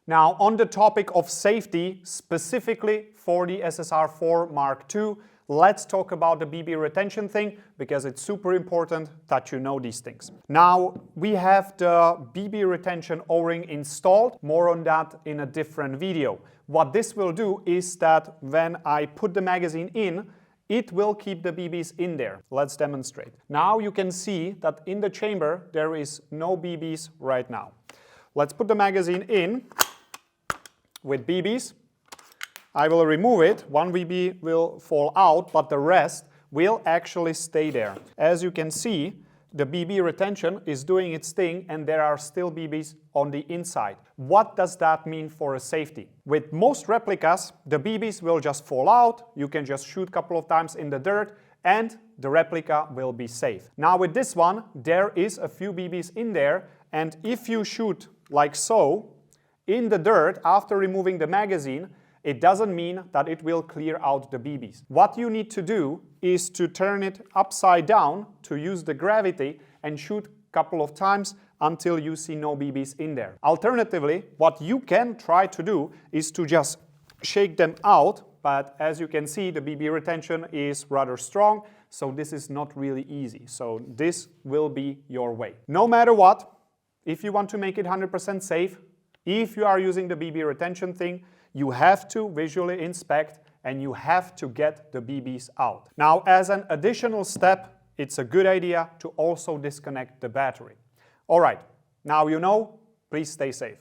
Now, on the topic of safety, specifically for the SSR4 Mark II, let's talk about the BB retention thing, because it's super important that you know these things. Now, we have the BB retention O-ring installed. More on that in a different video. What this will do is that when I put the magazine in, it will keep the BBs in there. Let's demonstrate. Now you can see that in the chamber there is no BBs right now. Let's put the magazine in with BBs. I will remove it. One BB will fall out, but the rest will actually stay there. As you can see, the BB retention is doing its thing and there are still BBs on the inside. What does that mean for a safety? With most replicas, the BBs will just fall out. You can just shoot a couple of times in the dirt and the replica will be safe. Now with this one, there is a few BBs in there, and if you shoot like so in the dirt after removing the magazine, it doesn't mean that it will clear out the BBs. What you need to do is to turn it upside down to use the gravity and shoot a couple of times until you see no BBs in there. Alternatively, what you can try to do is to just shake them out, but as you can see, the BB retention is rather strong, so this is not really easy. So this will be your way. No matter what, if you want to make it 100% safe, if you are using the BB retention thing, you have to visually inspect and you have to get the BBs out. Now, as an additional step, it's a good idea to also disconnect the battery. All right, now you know, please stay safe.